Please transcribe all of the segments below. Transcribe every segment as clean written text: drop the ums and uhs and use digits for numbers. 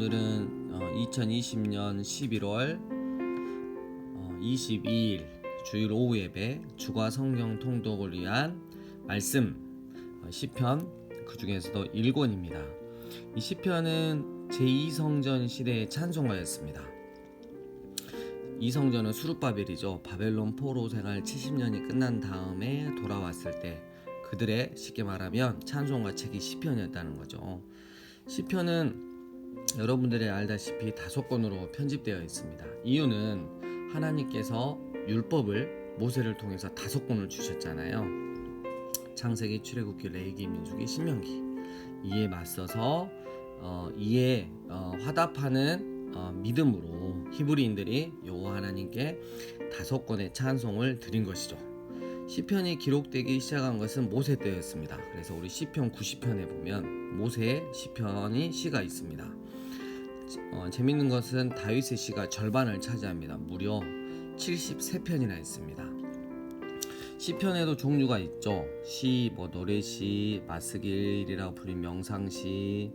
오늘은 2020년 11월 22일 주일 오후 예배 주과 성경 통독을 위한 말씀 시편, 그 중에서도 1권입니다. 이 시편은 제2성전 시대의 찬송가였습니다. 이 성전은 수룹바벨이죠. 바벨론 포로 생활 70년이 끝난 다음에 돌아왔을 때 그들의 쉽게 말하면 찬송가 책이 시편이었다는 거죠. 시편은 여러분들이 알다시피 5권으로 편집되어 있습니다. 이유는 하나님께서 율법을 모세를 통해서 5권을 주셨잖아요. 창세기, 출애굽기, 레위기, 민수기, 신명기. 이에 맞서서 이에 화답하는 믿음으로 히브리인들이 여호와 하나님께 5권의 찬송을 드린 것이죠. 시편이 기록되기 시작한 것은 모세 때였습니다. 그래서 우리 시편 90편에 보면 모세의 시편이 시가 있습니다. 재밌는 것은 다윗의 시가 절반을 차지합니다. 무려 73편이나 있습니다. 시편에도 종류가 있죠. 시, 노래시, 마스길이라고 불린 명상시,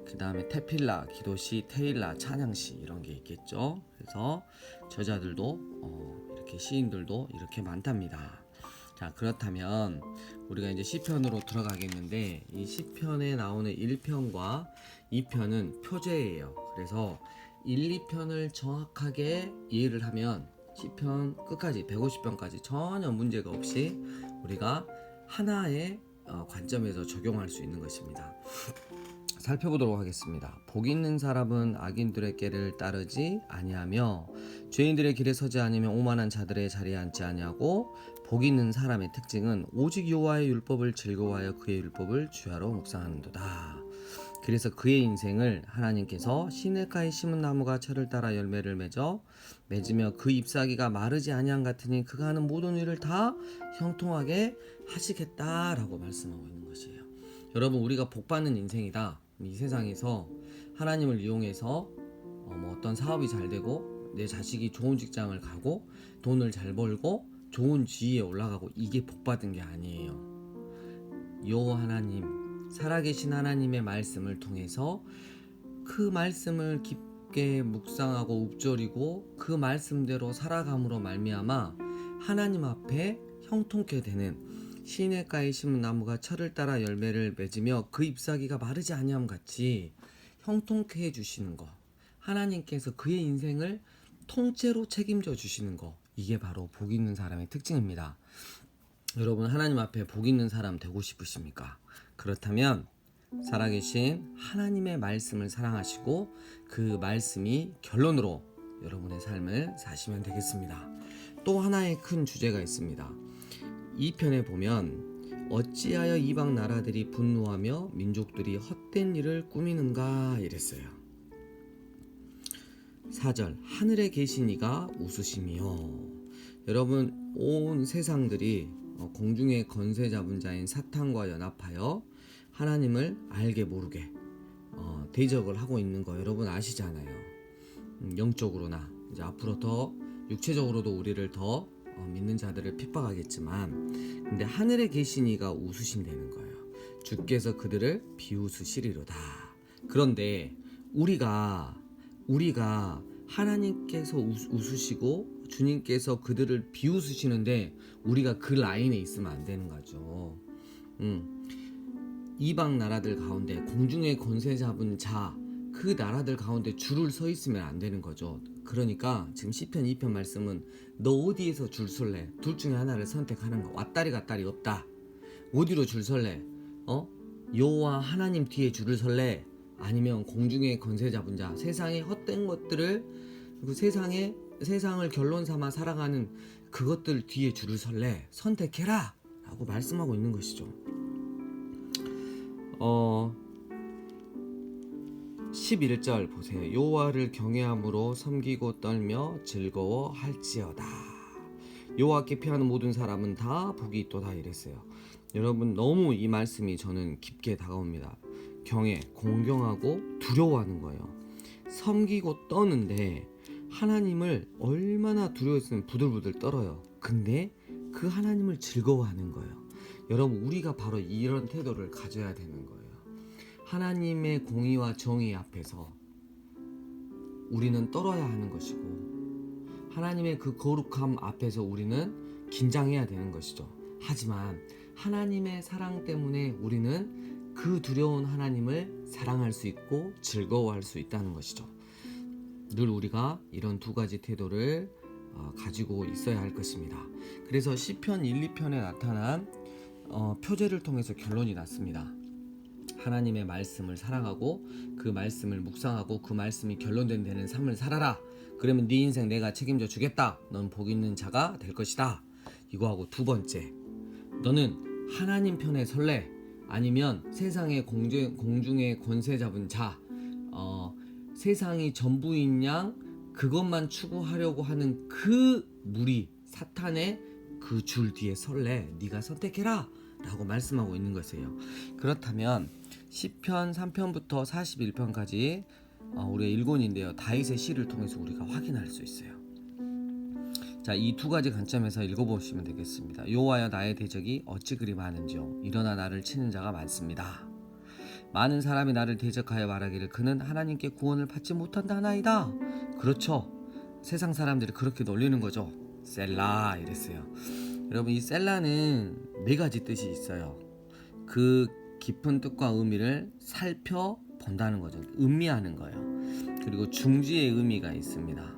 그 다음에 테필라, 기도시, 테일라, 찬양시 이런 게 있겠죠. 그래서 저자들도 이렇게 시인들도 이렇게 많답니다. 자, 그렇다면 우리가 이제 시편으로 들어가겠는데, 이 시편에 나오는 1편과 2편은 표제예요. 그래서 1, 2편을 정확하게 이해를 하면 시편 끝까지 150편까지 전혀 문제가 없이 우리가 하나의 관점에서 적용할 수 있는 것입니다. 살펴보도록 하겠습니다. 복 있는 사람은 악인들의 길을 따르지 아니하며 죄인들의 길에 서지 아니면 오만한 자들의 자리에 앉지 아니하고, 복 있는 사람의 특징은 오직 여호와의 율법을 즐거워하여 그의 율법을 주야로 묵상하는도다. 그래서 그의 인생을 하나님께서 시냇가에 심은 나무가 철을 따라 열매를 맺으며 그 잎사귀가 마르지 아니함 같으니 그가 하는 모든 일을 다 형통하게 하시겠다라고 말씀하고 있는 것이에요. 여러분, 우리가 복받는 인생이다. 이 세상에서 하나님을 이용해서 어떤 사업이 잘 되고 내 자식이 좋은 직장을 가고 돈을 잘 벌고 좋은 지위에 올라가고, 이게 복받은 게 아니에요. 여호와 하나님, 살아계신 하나님의 말씀을 통해서 그 말씀을 깊게 묵상하고 읊조리고 그 말씀대로 살아감으로 말미암아 하나님 앞에 형통케 되는, 시냇가에 심은 나무가 철을 따라 열매를 맺으며 그 잎사귀가 마르지 아니함 같이 형통케 해주시는 것, 하나님께서 그의 인생을 통째로 책임져 주시는 것, 이게 바로 복 있는 사람의 특징입니다. 여러분, 하나님 앞에 복 있는 사람 되고 싶으십니까? 그렇다면 살아계신 하나님의 말씀을 사랑하시고 그 말씀이 결론으로 여러분의 삶을 사시면 되겠습니다. 또 하나의 큰 주제가 있습니다. 이 편에 보면 어찌하여 이방 나라들이 분노하며 민족들이 헛된 일을 꾸미는가 이랬어요. 4절, 하늘에 계신 이가 웃으시며. 여러분, 온 세상들이 공중의 건세 잡은 자인 사탄과 연합하여 하나님을 알게 모르게 대적을 하고 있는 거 여러분 아시잖아요. 영적으로나 이제 앞으로 더 육체적으로도 우리를 더 믿는 자들을 핍박하겠지만, 근데 하늘에 계신 이가 웃으신다는 거예요. 주께서 그들을 비웃으시리로다. 그런데 우리가 하나님께서 웃으시고 주님께서 그들을 비웃으시는데 우리가 그 라인에 있으면 안 되는 거죠. 이방 나라들 가운데 공중에 권세 잡은 자, 그 나라들 가운데 줄을 서 있으면 안 되는 거죠. 그러니까 지금 시편 2편 말씀은 너 어디에서 줄 설래? 둘 중에 하나를 선택하는 거. 왔다리 갔다리 없다. 어디로 줄 설래? 여호와 하나님 뒤에 줄을 설래? 아니면 공중에 권세 잡은 자, 세상의 헛된 것들을, 그 세상을 결론 삼아 살아가는 그것들 뒤에 줄을 설래? 선택해라! 라고 말씀하고 있는 것이죠. 11절 보세요. 여호와를 경외함으로 섬기고 떨며 즐거워할지어다. 여호와께 피하는 모든 사람은 다 복이 있도다 이랬어요. 여러분, 너무 이 말씀이 저는 깊게 다가옵니다. 경외, 공경하고 두려워하는 거예요. 섬기고 떠는데 하나님을 얼마나 두려워했으면 부들부들 떨어요. 근데 그 하나님을 즐거워하는 거예요. 여러분, 우리가 바로 이런 태도를 가져야 되는 거예요. 하나님의 공의와 정의 앞에서 우리는 떨어야 하는 것이고 하나님의 그 거룩함 앞에서 우리는 긴장해야 되는 것이죠. 하지만 하나님의 사랑 때문에 우리는 그 두려운 하나님을 사랑할 수 있고 즐거워할 수 있다는 것이죠. 늘 우리가 이런 두 가지 태도를 가지고 있어야 할 것입니다. 그래서 시편 1, 2편에 나타난 표제를 통해서 결론이 났습니다. 하나님의 말씀을 사랑하고 그 말씀을 묵상하고 그 말씀이 결론된 되는 삶을 살아라. 그러면 네 인생 내가 책임져 주겠다. 넌 복 있는 자가 될 것이다. 이거하고 두 번째, 너는 하나님 편에 설래? 아니면 세상의 공중의 권세 잡은 자, 세상이 전부인 양 그것만 추구하려고 하는 그 무리 사탄의 그 줄 뒤에 설래? 네가 선택해라 라고 말씀하고 있는 것이에요. 그렇다면 시편 3편부터 41편까지 우리가 일권인데요, 다윗의 시를 통해서 우리가 확인할 수 있어요. 자, 이 두 가지 관점에서 읽어보시면 되겠습니다. 여호와여, 나의 대적이 어찌 그리 많은지요. 일어나 나를 치는 자가 많습니다. 많은 사람이 나를 대적하여 말하기를 그는 하나님께 구원을 받지 못한다 하나이다. 그렇죠. 세상 사람들이 그렇게 놀리는 거죠. 셀라 이랬어요. 여러분, 이 셀라는 네 가지 뜻이 있어요. 그 깊은 뜻과 의미를 살펴본다는 거죠. 음미하는 거예요. 그리고 중지의 의미가 있습니다.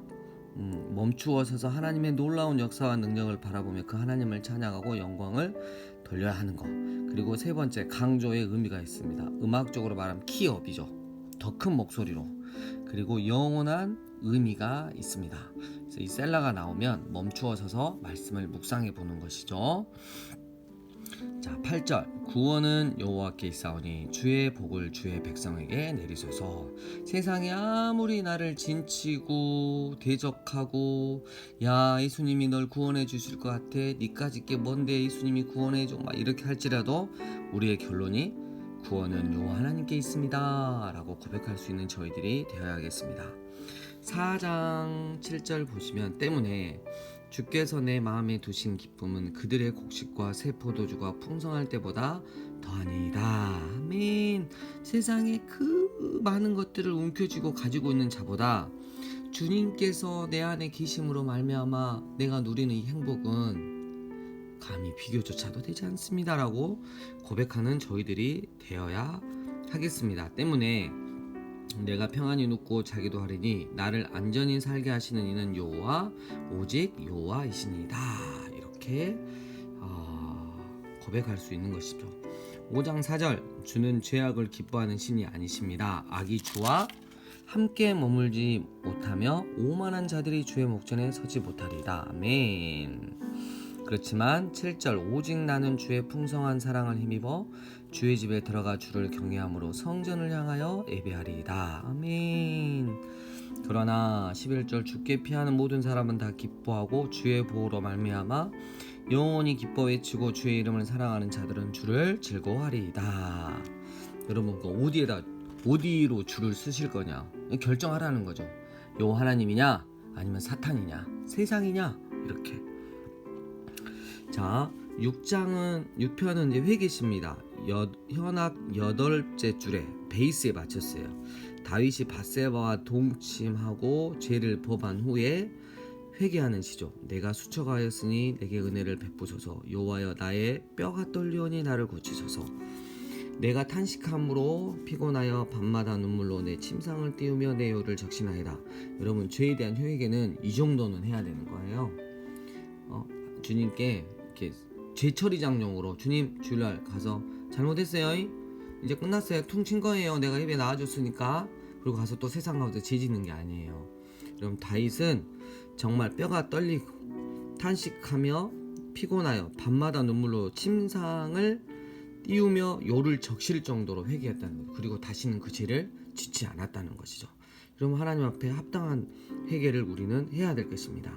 멈추어 서서 하나님의 놀라운 역사와 능력을 바라보며 그 하나님을 찬양하고 영광을 돌려야 하는 것. 그리고 세 번째, 강조의 의미가 있습니다. 음악적으로 말하면 키업이죠. 더 큰 목소리로. 그리고 영원한 의미가 있습니다. 그래서 이 셀라가 나오면 멈추어 서서 말씀을 묵상해 보는 것이죠. 자, 8절, 구원은 여호와께 있사오니 주의 복을 주의 백성에게 내리소서. 세상이 아무리 나를 진치고 대적하고 야 예수님이 널 구원해 주실 것 같아, 니까짓 게 뭔데 예수님이 구원해 줘, 막 이렇게 할지라도 우리의 결론이 구원은 여호와 하나님께 있습니다 라고 고백할 수 있는 저희들이 되어야겠습니다. 4장 7절 보시면, 때문에 주께서 내 마음에 두신 기쁨은 그들의 곡식과 새 포도주가 풍성할 때보다 더하니이다. 아멘. 세상에 그 많은 것들을 움켜쥐고 가지고 있는 자보다 주님께서 내 안에 계심으로 말미암아 내가 누리는 이 행복은 감히 비교조차도 되지 않습니다 라고 고백하는 저희들이 되어야 하겠습니다. 때문에 내가 평안히 눕고 자기도 하리니 나를 안전히 살게 하시는 이는 여호와 오직 여호와이시니이다. 이렇게 고백할 수 있는 것이죠. 5장 4절, 주는 죄악을 기뻐하는 신이 아니십니다. 악이 주와 함께 머물지 못하며 오만한 자들이 주의 목전에 서지 못하리다. 아멘. 그렇지만 7절, 오직 나는 주의 풍성한 사랑을 힘입어 주의 집에 들어가 주를 경외함으로 성전을 향하여 예배하리이다. 아멘. 그러나 11절, 주께 피하는 모든 사람은 다 기뻐하고 주의 보호로 말미암아 영원히 기뻐 외치고 주의 이름을 사랑하는 자들은 주를 즐거워하리이다. 여러분, 어디로 주를 쓰실 거냐 결정하라는 거죠. 여호와 하나님이냐 아니면 사탄이냐 세상이냐, 이렇게. 자, 6편은 이제 회개시입니다. 현악 8째 줄에 베이스에 맞췄어요. 다윗이 밧세바와 동침하고 죄를 범한 후에 회개하는 시죠. 내가 수척하였으니 내게 은혜를 베푸소서. 여호와여, 나의 뼈가 떨리오니 나를 고치소서. 내가 탄식함으로 피곤하여 밤마다 눈물로 내 침상을 띄우며 내 요를 적신하이다. 여러분, 죄에 대한 회개는 이 정도는 해야 되는 거예요. 주님께 이렇게 죄처리장용으로, 주님 주일날 가서 잘못했어요, 이제 끝났어요, 퉁친 거예요, 내가 예배 나와줬으니까, 그리고 가서 또 세상 가운데 죄 짓는 게 아니에요. 여러분, 다윗은 정말 뼈가 떨리고 탄식하며 피곤하여 밤마다 눈물로 침상을 띄우며 요를 적실 정도로 회개했다는 거예요. 그리고 다시는 그 죄를 짓지 않았다는 것이죠. 그럼 하나님 앞에 합당한 회개를 우리는 해야 될 것입니다.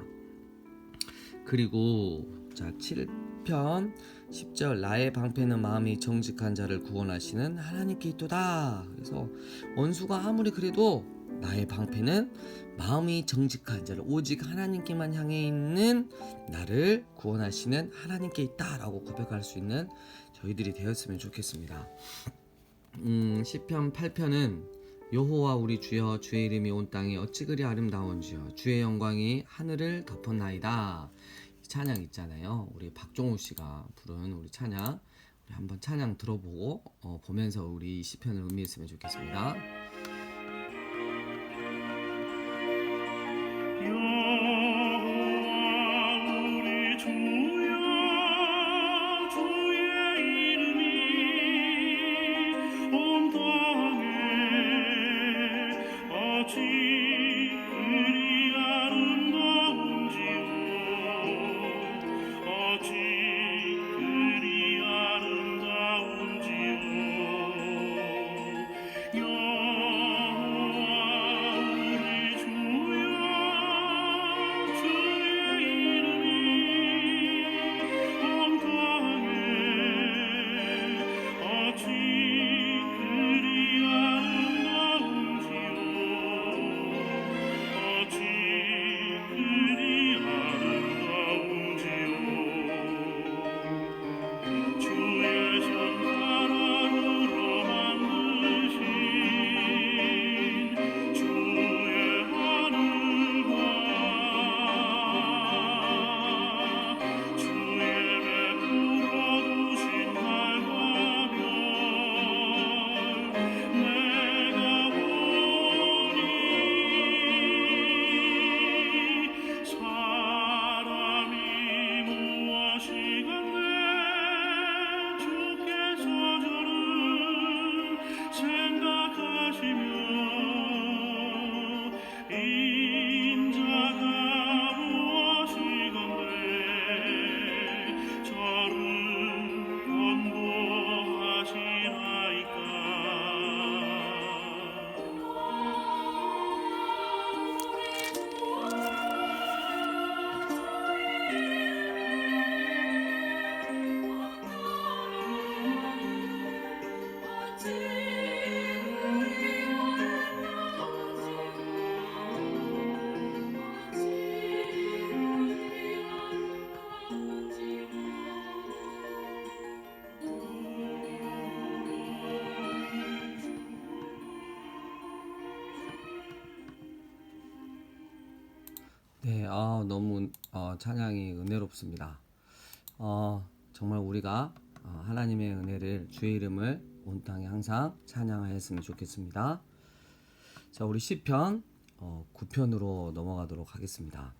그리고 자, 7편 10절, 나의 방패는 마음이 정직한 자를 구원하시는 하나님께 있도다. 그래서 원수가 아무리 그래도 나의 방패는 마음이 정직한 자를, 오직 하나님께만 향해 있는 나를 구원하시는 하나님께 있다라고 고백할 수 있는 저희들이 되었으면 좋겠습니다. 시편 8편은 여호와 우리 주여 주의 이름이 온 땅에 어찌 그리 아름다운지요 주의 영광이 하늘을 덮었나이다. 찬양 있잖아요. 우리 박종우 씨가 부른 우리 찬양, 우리 한번 찬양 들어보고 보면서 우리 시편을 음미했으면 좋겠습니다. 네, 너무 찬양이 은혜롭습니다. 정말 우리가 하나님의 은혜를, 주의 이름을 온 땅에 항상 찬양하였으면 좋겠습니다. 자, 우리 시편 9편으로 넘어가도록 하겠습니다.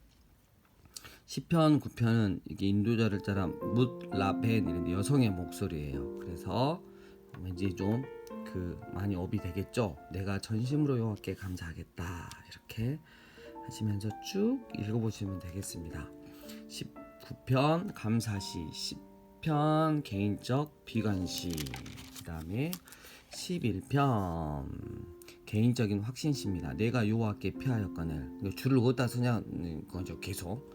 시편 9편은 이게 인도자를 따라 묻라벤 여성의 목소리예요. 그래서 왠지 좀 많이 업이 되겠죠. 내가 전심으로 여호와께 감사하겠다, 이렇게 하시면서 쭉 읽어보시면 되겠습니다. 19편 감사시, 10편 개인적 비관시, 그 다음에 11편 개인적인 확신시입니다. 내가 여호와께 피하였거늘, 줄을 어디다 쓰냐는 거죠. 계속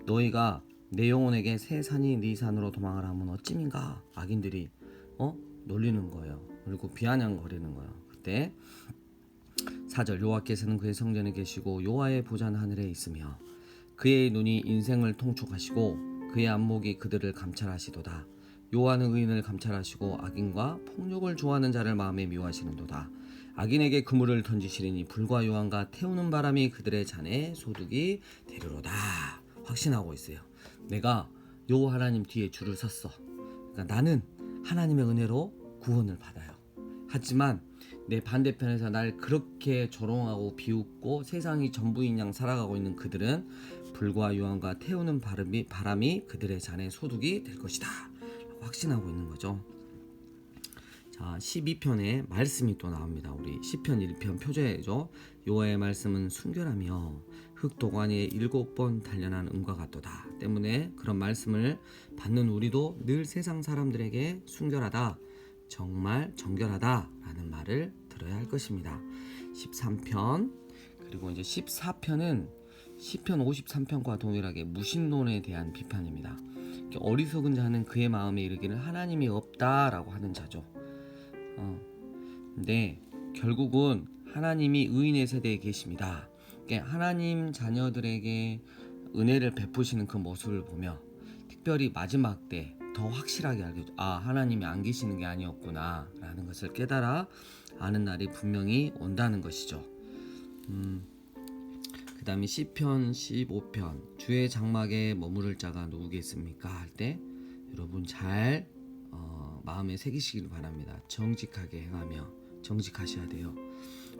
너희가 내 영혼에게 새 산이 네 산으로 도망을 하면 어찌민가. 악인들이 놀리는 거예요. 그리고 비아냥거리는 거예요. 그때 4절 여호와께서는 그의 성전에 계시고 여호와의 보좌는 하늘에 있으며 그의 눈이 인생을 통촉하시고 그의 안목이 그들을 감찰하시도다. 여호와는 의인을 감찰하시고 악인과 폭력을 좋아하는 자를 마음에 미워하시는도다. 악인에게 그물을 던지시리니 불과 요한과 태우는 바람이 그들의 잔에 소득이 되리로다. 확신하고 있어요. 내가 여호와 하나님 뒤에 줄을 섰어. 그러니까 나는 하나님의 은혜로 구원을 받아요. 하지만 내 반대편에서 날 그렇게 조롱하고 비웃고 세상이 전부인 양 살아가고 있는 그들은 불과 유황과 태우는 바람이 그들의 잔에 소득이 될 것이다 확신하고 있는 거죠. 자, 12편에 말씀이 또 나옵니다. 우리 시편 1편 표제죠. 여호와의 말씀은 순결하며 흙도가니에 7번 단련한 은과 같도다. 때문에 그런 말씀을 받는 우리도 늘 세상 사람들에게 순결하다, 정말 정결하다 라는 말을 들어야 할 것입니다. 13편, 그리고 이제 14편은 시편 53편과 동일하게 무신론에 대한 비판입니다. 어리석은 자는 그의 마음에 이르기를 하나님이 없다라고 하는 자죠. 근데 결국은 하나님이 의인의 세대에 계십니다. 하나님 자녀들에게 은혜를 베푸시는 그 모습을 보며 특별히 마지막 때 더 확실하게 알게 하나님이 안 계시는 게 아니었구나 라는 것을 깨달아 아는 날이 분명히 온다는 것이죠. 그 다음에 시편 15편 주의 장막에 머무를 자가 누구겠습니까? 할 때 여러분 잘 마음에 새기시길 바랍니다. 정직하게 행하며 정직하셔야 돼요.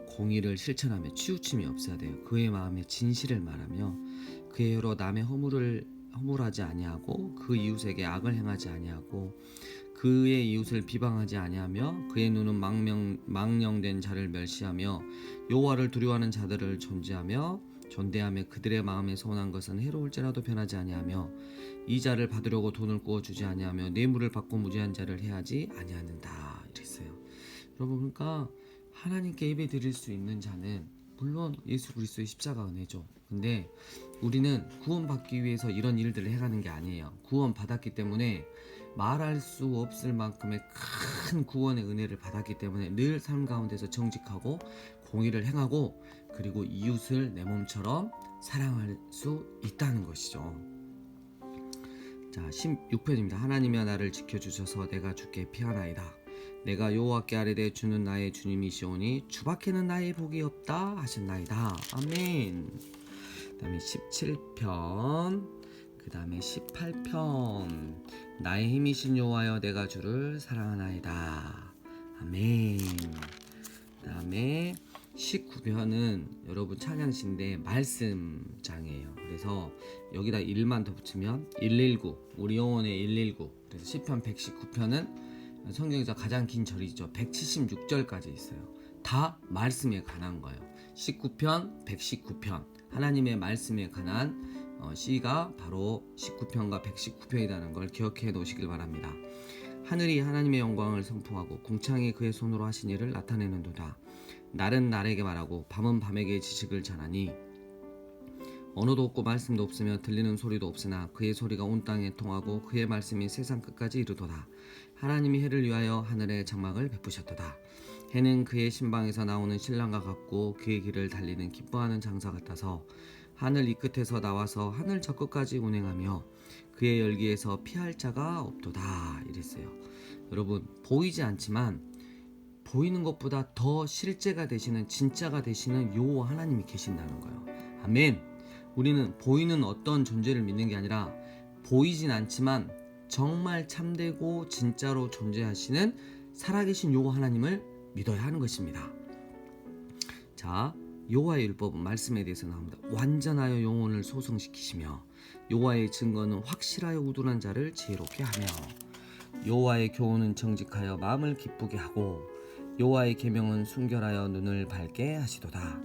공의를 실천하며 치우침이 없어야 돼요. 그의 마음에 진실을 말하며 그의 혀로 남의 허물하지 아니하고 그 이웃에게 악을 행하지 아니하고 그의 이웃을 비방하지 아니하며 그의 눈은 망령된 자를 멸시하며 여호와를 두려워하는 자들을 존대하며 그들의 마음에 선한 것은 해로울지라도 변하지 아니하며 이자를 받으려고 돈을 구워주지 아니하며 뇌물을 받고 무죄한 자를 해하지 아니하는다 이랬어요. 여러분 그러니까 하나님께 예배 드릴 수 있는 자는 물론 예수 그리스도의 십자가 은혜죠. 근데 우리는 구원받기 위해서 이런 일들을 해가는 게 아니에요. 구원받았기 때문에 말할 수 없을 만큼의 큰 구원의 은혜를 받았기 때문에 늘 삶 가운데서 정직하고 공의를 행하고 그리고 이웃을 내 몸처럼 사랑할 수 있다는 것이죠. 자, 16편입니다. 하나님이여 나를 지켜주셔서 내가 주께 피하나이다. 내가 여호와께 아뢰되 주는 나의 주님이시오니 주밖에는 나의 복이 없다 하셨나이다. 아멘. 그 다음에 17편 그 다음에 18편 나의 힘이신 여호와여 내가 주를 사랑하나이다. 아멘. 그 다음에 19편은 여러분 찬양시인데 말씀장이에요. 그래서 여기다 1만 더 붙이면 119 우리 영혼의 119. 그래서 시편 119편은 성경에서 가장 긴 절이죠. 176절까지 있어요. 다 말씀에 관한 거예요. 19편, 119편 하나님의 말씀에 관한 시가 바로 19편과 119편이라는 걸 기억해 놓으시길 바랍니다. 하늘이 하나님의 영광을 선포하고 궁창이 그의 손으로 하신 일을 나타내는도다. 날은 날에게 말하고 밤은 밤에게 지식을 전하니 언어도 없고 말씀도 없으며 들리는 소리도 없으나 그의 소리가 온 땅에 통하고 그의 말씀이 세상 끝까지 이르도다. 하나님이 해를 위하여 하늘의 장막을 베푸셨도다. 해는 그의 신방에서 나오는 신랑과 같고 그의 길을 달리는 기뻐하는 장사 같아서 하늘 이 끝에서 나와서 하늘 저 끝까지 운행하며 그의 열기에서 피할 자가 없도다 이랬어요. 여러분 보이지 않지만 보이는 것보다 더 실제가 되시는 진짜가 되시는 여호와 하나님이 계신다는 거예요. 아멘. 우리는 보이는 어떤 존재를 믿는 게 아니라 보이진 않지만 정말 참되고 진짜로 존재하시는 살아계신 여호와 하나님을 믿어야 하는 것입니다. 자, 여호와의 율법은 말씀에 대해서 나옵니다. 완전하여 영혼을 소성시키시며 여호와의 증거는 확실하여 우둔한 자를 지혜롭게 하며 여호와의 교훈은 정직하여 마음을 기쁘게 하고 여호와의 계명은 순결하여 눈을 밝게 하시도다.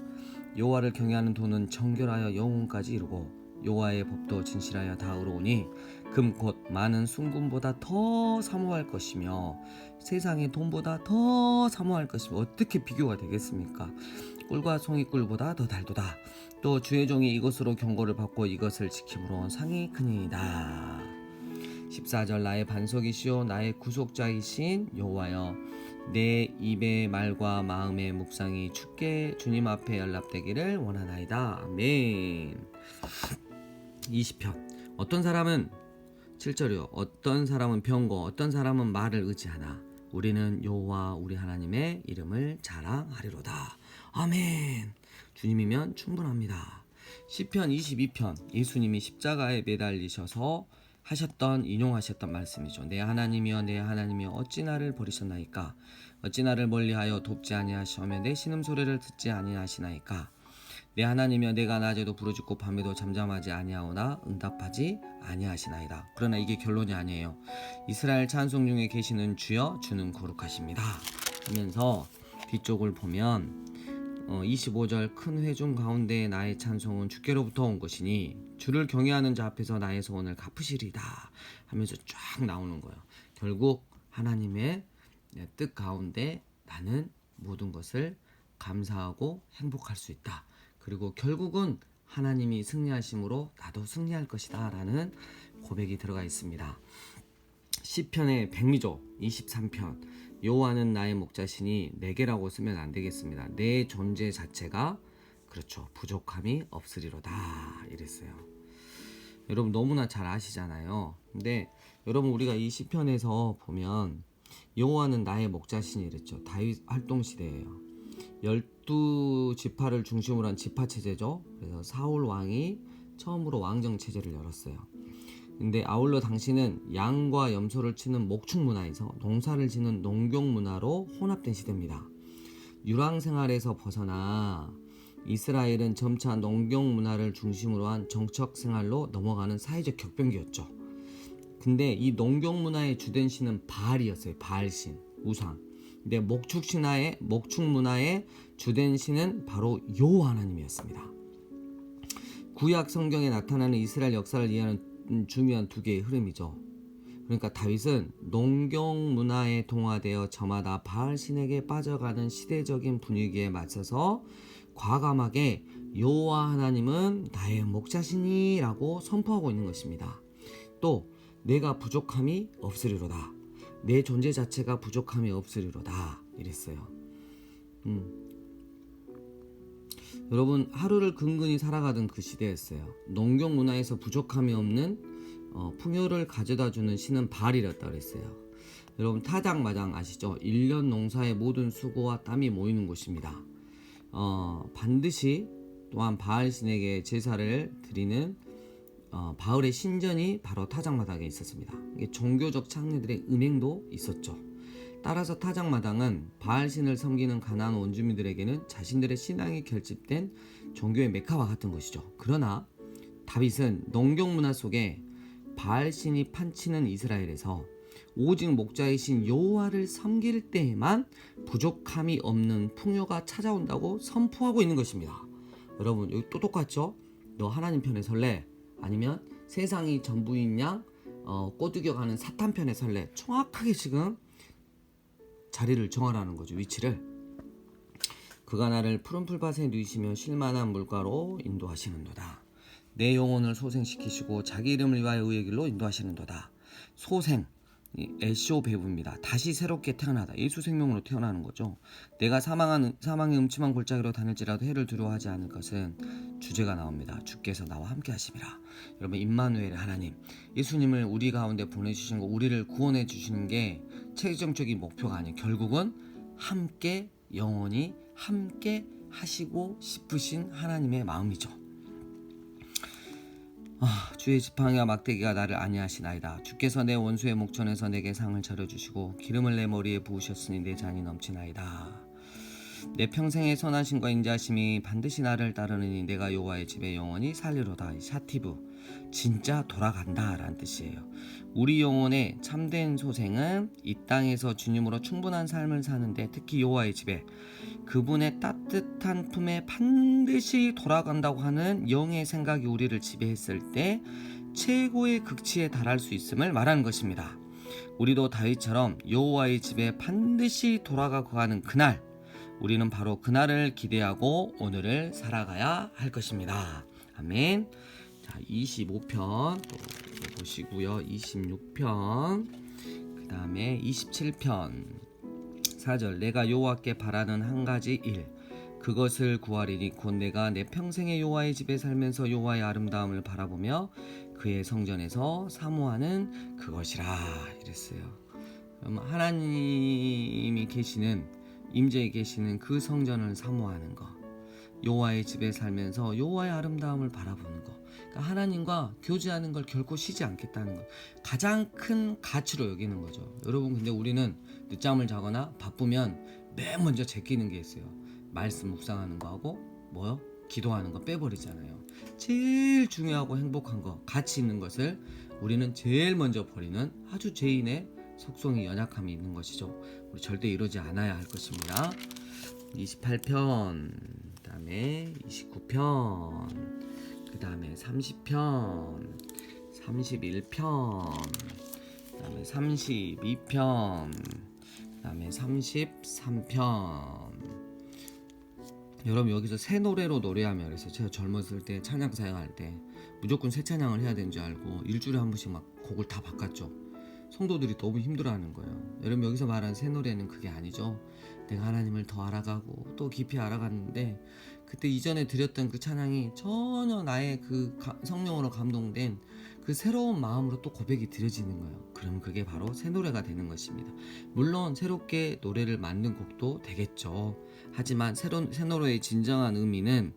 여호와를 경외하는 도는 정결하여 영혼까지 이루고 여호와의 법도 진실하여 다 의로우니 금 곧 많은 순금보다 더 사모할 것이며 세상의 돈보다 더 사모할 것이며 어떻게 비교가 되겠습니까? 꿀과 송이꿀보다 더 달도다. 또 주의 종이 이것으로 경고를 받고 이것을 지킴으로 상이 크니이다. 14절 나의 반석이시오 나의 구속자이신 여호와여 내 입의 말과 마음의 묵상이 주께 주님 앞에 연락되기를 원하나이다. 아멘. 20편 어떤 사람은 7절이요 어떤 사람은 병거 어떤 사람은 말을 의지하나 우리는 여호와 우리 하나님의 이름을 자랑하리로다. 아멘. 주님이면 충분합니다. 시편 22편 예수님이 십자가에 매달리셔서 인용하셨던 말씀이죠. 내 하나님이여 내 하나님이여 어찌 나를 버리셨나이까 어찌 나를 멀리하여 돕지 아니하시며 내 신음소리를 듣지 아니하시나이까 내 하나님이여 내가 낮에도 부르짖고 밤에도 잠잠하지 아니하오나 응답하지 아니하시나이다. 그러나 이게 결론이 아니에요. 이스라엘 찬송 중에 계시는 주여 주는 거룩하십니다 하면서 뒤쪽을 보면 25절 큰 회중 가운데 나의 찬송은 주께로부터 온 것이니 주를 경외하는 자 앞에서 나의 소원을 갚으시리다 하면서 쫙 나오는 거예요. 결국 하나님의 뜻 가운데 나는 모든 것을 감사하고 행복할 수 있다. 그리고 결국은 하나님이 승리하심으로 나도 승리할 것이다 라는 고백이 들어가 있습니다. 시편의 백미조 23편 여호와는 나의 목자시니 내게라고 쓰면 안 되겠습니다. 내 존재 자체가 그렇죠 부족함이 없으리로다 이랬어요. 여러분 너무나 잘 아시잖아요. 근데 여러분 우리가 이 시편에서 보면 여호와는 나의 목자시니 이랬죠. 다윗 활동 시대예요. 12지파를 중심으로 한 지파 체제죠. 그래서 사울 왕이 처음으로 왕정 체제를 열었어요. 근데 아울러 당시는 양과 염소를 치는 목축 문화에서 농사를 짓는 농경 문화로 혼합된 시대입니다. 유랑 생활에서 벗어나 이스라엘은 점차 농경 문화를 중심으로 한 정책 생활로 넘어가는 사회적 격변기였죠. 근데 이 농경 문화의 주된 신은 바알이었어요. 바알신, 우상. 근데 목축 문화의 주된 신은 바로 여호와 하나님이었습니다. 구약 성경에 나타나는 이스라엘 역사를 이해하는 중요한 두 개의 흐름이죠. 그러니까 다윗은 농경 문화에 동화되어 저마다 바알 신에게 빠져가는 시대적인 분위기에 맞서서 과감하게 여호와 하나님은 나의 목자시니라고 선포하고 있는 것입니다. 또 내가 부족함이 없으리로다. 내 존재 자체가 부족함이 없으리로다. 이랬어요. 여러분, 하루를 근근히 살아가던 그 시대였어요. 농경 문화에서 부족함이 없는 풍요를 가져다주는 신은 바알이었다 그랬어요. 여러분, 타작마당 아시죠? 1년 농사의 모든 수고와 땀이 모이는 곳입니다. 반드시 또한 바알 신에게 제사를 드리는 바알의 신전이 바로 타작마당에 있었습니다. 이게 종교적 창리들의 은행도 있었죠. 따라서 타작마당은 바알신을 섬기는 가나안 원주민들에게는 자신들의 신앙이 결집된 종교의 메카와 같은 것이죠. 그러나 다윗은 농경 문화 속에 바알신이 판치는 이스라엘에서 오직 목자이신 여호와를 섬길 때에만 부족함이 없는 풍요가 찾아온다고 선포하고 있는 것입니다. 여러분, 여기 또 똑같죠? 너 하나님 편에 설래? 아니면 세상이 전부인 양 꼬드겨가는 사탄 편에 설래? 정확하게 지금 자리를 정하라는 거죠. 위치를. 그가 나를 푸른 풀밭에 누이시며 쉴만한 물가로 인도하시는도다. 내 영혼을 소생시키시고 자기 이름을 위하여 의의 길로 인도하시는도다. 소생, 에쇼 배부입니다. 다시 새롭게 태어나다. 예수 생명으로 태어나는 거죠. 내가 사망의 음침한 골짜기로 다닐지라도 해를 두려워하지 않을 것은 주제가 나옵니다. 주께서 나와 함께 하심이라. 여러분, 임마누엘의 하나님, 예수님을 우리 가운데 보내주신 거, 우리를 구원해 주시는 게 최종적인 목표가 아니에요. 결국은 함께 영원히 함께 하시고 싶으신 하나님의 마음이죠. 주의 지팡이와 막대기가 나를 안위하시나이다. 주께서 내 원수의 목전에서 내게 상을 차려주시고 기름을 내 머리에 부으셨으니 내 잔이 넘치나이다. 내 평생의 선하심과 인자하심이 반드시 나를 따르느니 내가 여호와의 집에 영원히 살리로다. 샤티브, 진짜 돌아간다 라는 뜻이에요. 우리 영혼의 참된 소생은 이 땅에서 주님으로 충분한 삶을 사는데, 특히 여호와의 집에 그분의 따뜻한 품에 반드시 돌아간다고 하는 영의 생각이 우리를 지배했을 때 최고의 극치에 달할 수 있음을 말하는 것입니다. 우리도 다윗처럼 여호와의 집에 반드시 돌아가고 가는 그날, 우리는 바로 그날을 기대하고 오늘을 살아가야 할 것입니다. 아멘. 자, 25편 또 보시고요. 26편, 그 다음에 27편 4절. 내가 여호와께 바라는 한 가지 일, 그것을 구하리니 곧 내가 내 평생의 여호와의 집에 살면서 여호와의 아름다움을 바라보며 그의 성전에서 사모하는 그것이라. 이랬어요. 하나님이 계시는, 임재에 계시는 그 성전을 사모하는 것, 여호와의 집에 살면서 여호와의 아름다움을 바라보는 것, 그러니까 하나님과 교제하는 걸 결코 쉬지 않겠다는 것, 가장 큰 가치로 여기는 거죠. 여러분, 근데 우리는 늦잠을 자거나 바쁘면 맨 먼저 제끼는 게 있어요. 말씀 묵상하는 거하고 뭐요? 기도하는 거 빼버리잖아요. 제일 중요하고 행복한 거, 가치 있는 것을 우리는 제일 먼저 버리는 아주 죄인의 속성이, 연약함이 있는 것이죠. 우리 절대 이러지 않아야 할 것입니다. 28편, 그 다음에 29편, 그 다음에 30편, 31편, 그 다음에 32편, 그 다음에 33편. 여러분, 여기서 새 노래로 노래하며, 그래서 제가 젊었을 때 찬양 사역할 때 무조건 새 찬양을 해야 되는 줄 알고 일주일에 한 번씩 막 곡을 다 바꿨죠. 성도들이 너무 힘들어하는 거예요. 여러분, 여기서 말하는 새 노래는 그게 아니죠. 내가 하나님을 더 알아가고 또 깊이 알아갔는데, 그때 이전에 드렸던 그 찬양이 전혀 나의 그 성령으로 감동된 그 그 새로운 마음으로 또 고백이 드려지는 거예요. 그럼 그게 바로 새 노래가 되는 것입니다. 물론 새롭게 노래를 만든 곡도 되겠죠. 하지만 새 노래의 진정한 의미는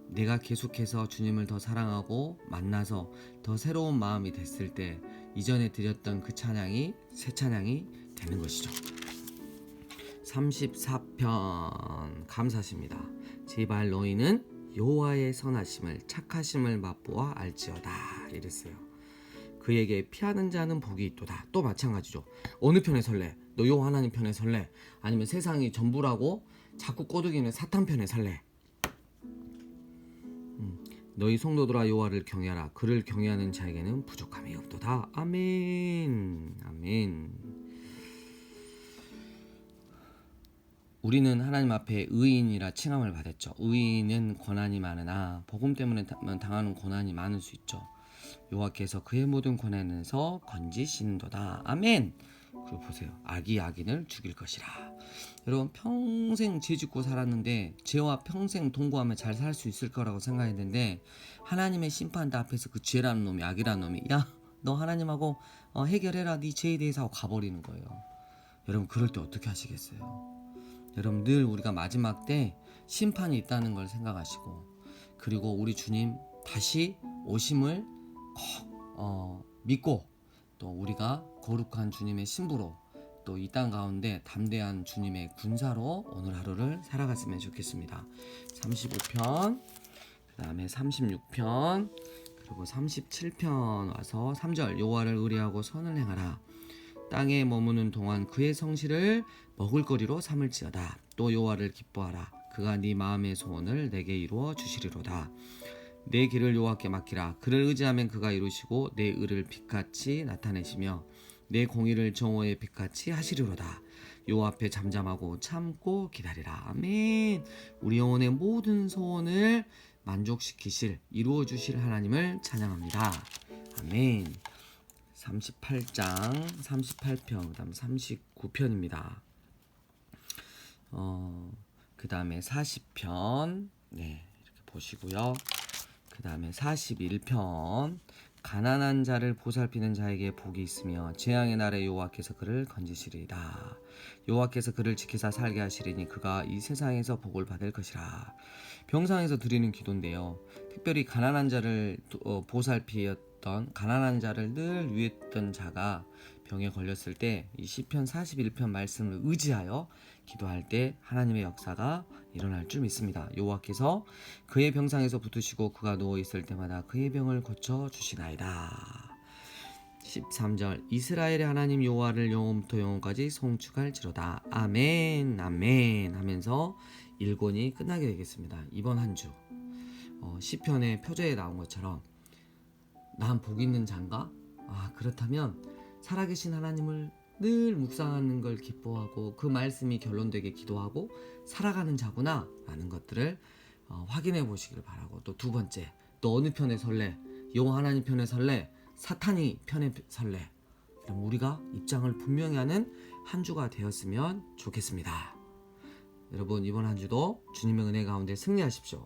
내가 계속해서 주님을 더 사랑하고 만나서 더 새로운 마음이 됐을 때 이전에 드렸던 그 찬양이 새 찬양이 되는 것이죠. 34편 감사십니다. 제발 너희는 여호와의 선하심을 착하심을 맛보아 알지어다 이랬어요. 그에게 피하는 자는 복이 있도다. 또 마찬가지죠. 어느 편에 설래? 너 여호와 하나님 편에 설래? 아니면 세상이 전부라고 자꾸 꼬드기는 사탄 편에 설래? 너희 성도들아 여호와를 경외하라. 그를 경외하는 자에게는 부족함이 없도다. 아멘. 아멘. 우리는 하나님 앞에 의인이라 칭함을 받았죠. 의인은 고난이 많으나 복음 때문에 당하는 고난이 많을 수 있죠. 여호와께서 그의 모든 고난에서 건지시는도다. 아멘. 그리고 보세요. 악이 악인을 죽일 것이라. 여러분 평생 죄 짓고 살았는데 죄와 평생 동거하며 잘 살 수 있을 거라고 생각했는데 하나님의 심판대 앞에서 그 죄라는 놈이 악이라는 놈이 야 너 하나님하고 해결해라 네 죄에 대해서 하고 가버리는 거예요. 여러분 그럴 때 어떻게 하시겠어요? 여러분 늘 우리가 마지막 때 심판이 있다는 걸 생각하시고 그리고 우리 주님 다시 오심을 꼭 믿고 또 우리가 거룩한 주님의 신부로 또 이 땅 가운데 담대한 주님의 군사로 오늘 하루를 살아갔으면 좋겠습니다. 35편 그 다음에 36편 그리고 37편 와서 3절 여호와를 의뢰하고 선을 행하라. 땅에 머무는 동안 그의 성실을 먹을거리로 삼을지어다. 또 여호와를 기뻐하라. 그가 네 마음의 소원을 내게 이루어 주시리로다. 내 길을 여호와께 맡기라. 그를 의지하면 그가 이루시고 내 의를 빛같이 나타내시며 내 공의를 정오의 빛같이 하시리로다. 여호와 앞에 잠잠하고 참고 기다리라. 아멘. 우리 영혼의 모든 소원을 만족시키실 이루어 주실 하나님을 찬양합니다. 아멘. 38장 38편 그 다음 39편입니다. 그 다음에 40편 네 이렇게 보시고요. 그 다음에 41편 가난한 자를 보살피는 자에게 복이 있으며 재앙의 날에 여호와께서 그를 건지시리이다. 여호와께서 그를 지키사 살게 하시리니 그가 이 세상에서 복을 받을 것이라. 병상에서 드리는 기도인데요. 특별히 가난한 자를 보살피었던 가난한 자를 늘 위했던 자가 병에 걸렸을 때 이 시편 41편 말씀을 의지하여 기도할 때 하나님의 역사가 일어날 줄 믿습니다. 여호와께서 그의 병상에서 붙으시고 그가 누워있을 때마다 그의 병을 고쳐주시나이다. 13절 이스라엘의 하나님 여호와를 영원부터 영원까지 송축할지로다. 아멘 아멘 하면서 1권이 끝나게 되겠습니다. 이번 한 주 시편의 표제에 나온 것처럼 난 복 있는 자인가? 그렇다면 살아계신 하나님을 늘 묵상하는 걸 기뻐하고 그 말씀이 결론되게 기도하고 살아가는 자구나 라는 것들을 확인해 보시길 바라고 또 두 번째 너 어느 편에 설래? 여호와 하나님 편에 설래? 사탄이 편에 설래? 그럼 우리가 입장을 분명히 하는 한 주가 되었으면 좋겠습니다. 여러분 이번 한 주도 주님의 은혜 가운데 승리하십시오.